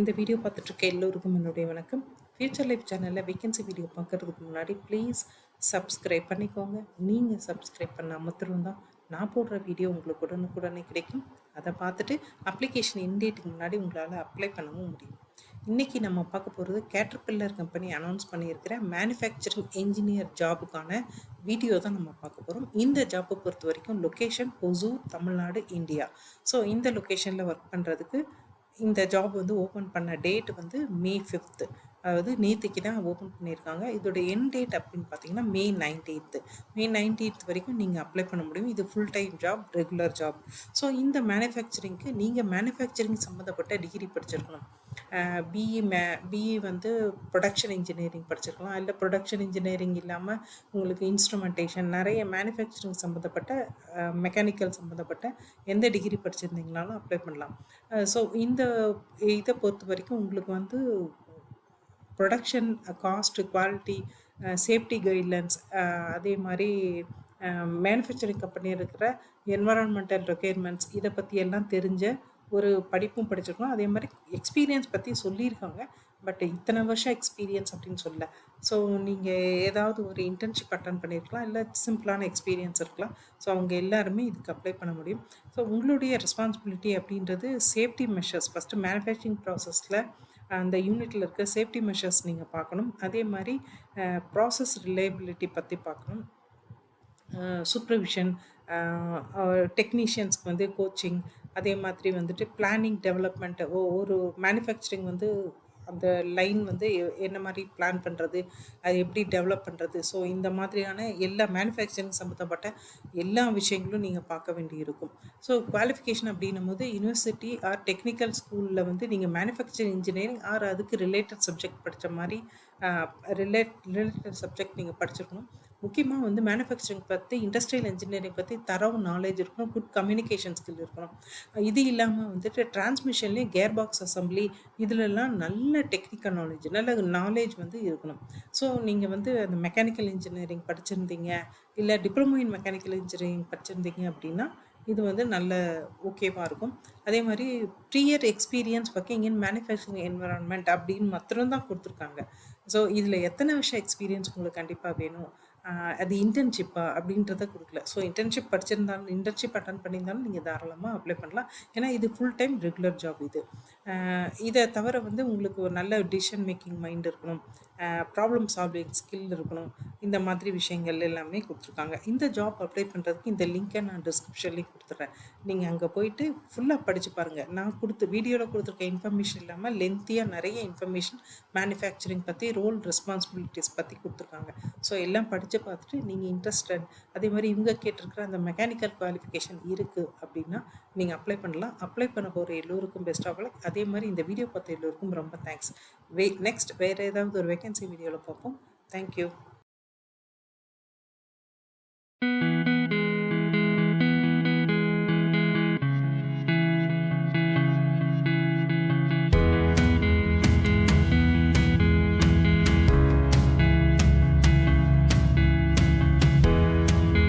இந்த வீடியோ பார்த்துட்ருக்க எல்லோருக்கும் என்னுடைய வணக்கம். ஃபியூச்சர் லைஃப் சேனலில் வேகன்சி வீடியோ பார்க்குறதுக்கு முன்னாடி ப்ளீஸ் சப்ஸ்கிரைப் பண்ணிக்கோங்க. நீங்கள் சப்ஸ்கிரைப் பண்ணால் மாத்திரம்தான் நான் போடுற வீடியோ உங்களுக்கு உடனுக்குடனே கிடைக்கும். அதை பார்த்துட்டு அப்ளிகேஷன் இன்டேட்டுக்கு முன்னாடி உங்களால் அப்ளை பண்ணவும் முடியும். இன்றைக்கி நம்ம பார்க்க போகிறது கேட்டர்பில்லர் கம்பெனி அனௌன்ஸ் பண்ணியிருக்கிற மேனுஃபேக்சரிங் என்ஜினியர் ஜாபுக்கான வீடியோ தான் நம்ம பார்க்க போகிறோம். இந்த ஜாப்பை பொறுத்த வரைக்கும் location Hosur, Tamil Nadu, India. So இந்த லொக்கேஷனில் ஒர்க் பண்ணுறதுக்கு இந்த ஜாப் வந்து ஓப்பன் பண்ண டேட் வந்து மே 5th, அதாவது நேற்றுக்கு தான் ஓப்பன் பண்ணியிருக்காங்க. இதோட எண்ட் டேட் அப்படின்னு பார்த்தீங்கன்னா மே 19th வரைக்கும் நீங்கள் அப்ளை பண்ண முடியும். இது full time job, regular job. So இந்த மேனுஃபேக்சரிங்க்கு நீங்கள் மேனுஃபேக்சரிங் சம்மந்தப்பட்ட டிகிரி படிச்சிருக்கணும். பிஇ வந்து ப்ரொடக்ஷன் இன்ஜினியரிங் படிச்சிருக்கலாம். இல்லை ப்ரொடக்ஷன் இன்ஜினியரிங் இல்லாமல் உங்களுக்கு இன்ஸ்ட்ருமெண்டேஷன், நிறைய மேனுஃபேக்சரிங் சம்மந்தப்பட்ட மெக்கானிக்கல் சம்மந்தப்பட்ட எந்த டிகிரி படிச்சிருந்தீங்கனாலும் அப்ளை பண்ணலாம். ஸோ இந்த இதை பொறுத்த வரைக்கும் உங்களுக்கு வந்து production cost, quality, safety guidelines, அதே மாதிரி மேனுஃபேக்சரிங் கம்பெனி இருக்கிற என்வரான்மெண்டல் ரெக்குயர்மெண்ட்ஸ், இதை பற்றி எல்லாம் தெரிஞ்ச ஒரு படிப்பும் படிச்சிருக்கணும். அதே மாதிரி எக்ஸ்பீரியன்ஸ் பற்றி சொல்லியிருக்காங்க. பட் இத்தனை வருஷம் எக்ஸ்பீரியன்ஸ் அப்படின்னு சொல்ல. ஸோ நீங்கள் ஏதாவது ஒரு இன்டர்ன்ஷிப் அட்டன் பண்ணியிருக்கலாம், இல்லை சிம்பிளான எக்ஸ்பீரியன்ஸ் இருக்கலாம். ஸோ அவங்க எல்லாருமே இதுக்கு அப்ளை பண்ண முடியும். ஸோ உங்களுடைய ரெஸ்பான்சிபிலிட்டி அப்படின்றது சேஃப்டி மெஷர்ஸ், ஃபஸ்ட்டு மேனுஃபேக்சரிங் ப்ராசஸில் அந்த யூனிட்டில் இருக்க சேஃப்டி மெஷர்ஸ் நீங்கள் பார்க்கணும். அதே மாதிரி ப்ராசஸ் ரிலையபிலிட்டி பற்றி பார்க்கணும். சூப்பர்விஷன், டெக்னீஷியன்ஸ்க்கு வந்து கோச்சிங், அதே மாதிரி வந்துட்டு பிளானிங், டெவலப்மெண்ட், ஒரு மேனுஃபேக்சரிங் வந்து அந்த லைன் வந்து என்ன மாதிரி பிளான் பண்ணுறது, அது எப்படி டெவலப் பண்ணுறது. ஸோ இந்த மாதிரியான எல்லா மேனுஃபேக்சரிங் சம்மந்தப்பட்ட எல்லா விஷயங்களும் நீங்கள் பார்க்க வேண்டி இருக்கும். ஸோ குவாலிஃபிகேஷன் அப்படின்னும் போது யூனிவர்சிட்டி ஆர் டெக்னிக்கல் ஸ்கூலில் வந்து நீங்கள் மேனுஃபேக்சரிங் இன்ஜினியரிங் ஆர் அதுக்கு ரிலேட்டட் சப்ஜெக்ட் படித்த மாதிரி ரிலேட்டட் சப்ஜெக்ட் நீங்கள் படிச்சிருக்கணும். முக்கியமாக வந்து மேனுஃபேக்சரிங் பற்றி, இண்டஸ்ட்ரியல் இன்ஜினியரிங் பற்றி தரவு நாலேஜ் இருக்கணும். குட் கம்யூனிகேஷன் ஸ்கில் இருக்கணும். இது இல்லாமல் வந்துட்டு டிரான்ஸ்மிஷன்லேயும் கேர் பாக்ஸ் அசம்பிளி, இதிலெல்லாம் நல்ல டெக்னிக்கல் நாலேஜ் வந்து இருக்கணும். ஸோ நீங்கள் வந்து அந்த மெக்கானிக்கல் இன்ஜினியரிங் படிச்சிருந்தீங்க, இல்லை டிப்ளமோ இன் மெக்கானிக்கல் இன்ஜினியரிங் படிச்சிருந்தீங்க அப்படின்னா இது வந்து நல்ல ஓகேவாக இருக்கும். அதே மாதிரி prior experience working in manufacturing environment அப்படின்னு மாத்திரம்தான் கொடுத்துருக்காங்க. ஸோ இதில் எத்தனை வருஷம் எக்ஸ்பீரியன்ஸ் உங்களுக்கு கண்டிப்பாக வேணும், அது இன்டர்ன்ஷிப்பா அப்படின்றத கொடுக்கல. ஸோ இன்டர்ன்ஷிப் படிச்சிருந்தாலும், இன்டர்ன்ஷிப் அட்டன் பண்ணியிருந்தாலும் நீங்கள் தாராளமாக அப்ளை பண்ணலாம். ஏன்னா இது ஃபுல் டைம் ரெகுலர் ஜாப். இதை தவிர வந்து உங்களுக்கு ஒரு நல்ல டிசிஷன் மேக்கிங் மைண்ட் இருக்கணும், ப்ராப்ளம் சால்விங் ஸ்கில் இருக்கணும். இந்த மாதிரி விஷயங்கள் எல்லாமே கொடுத்துருக்காங்க. இந்த ஜாப் அப்ளை பண்ணுறதுக்கு இந்த லிங்க்கை நான் டிஸ்கிரிப்ஷன்லேயும் கொடுத்துட்றேன். நீங்கள் அங்கே போயிட்டு ஃபுல்லாக படித்து பாருங்கள். நான் வீடியோவில் கொடுத்துருக்க இன்ஃபர்மேஷன் இல்லாமல் லென்த்தியாக நிறைய இன்ஃபர்மேஷன் மேனுஃபேக்சரிங் பற்றி, ரோல் ரெஸ்பான்சிபிலிட்டிஸ் பற்றி கொடுத்துருக்காங்க. ஸோ எல்லாம் படித்து பார்த்துட்டு நீங்கள் இன்ட்ரெஸ்டட், அதே மாதிரி இவங்க கேட்டிருக்கிற அந்த மெக்கானிக்கல் குவாலிஃபிகேஷன் இருக்குது அப்படின்னா நீங்கள் அப்ளை பண்ணலாம். அப்ளை பண்ண போகிற எல்லோருக்கும் பெஸ்ட் ஆஃப் லக். அதே மாதிரி இந்த வீடியோ பார்த்த எல்லோருக்கும் ரொம்ப தேங்க்ஸ். நெக்ஸ்ட் வேறு ஏதாவது ஒரு வேகன்சி வீடியோவில் பார்ப்போம். தேங்க்யூ.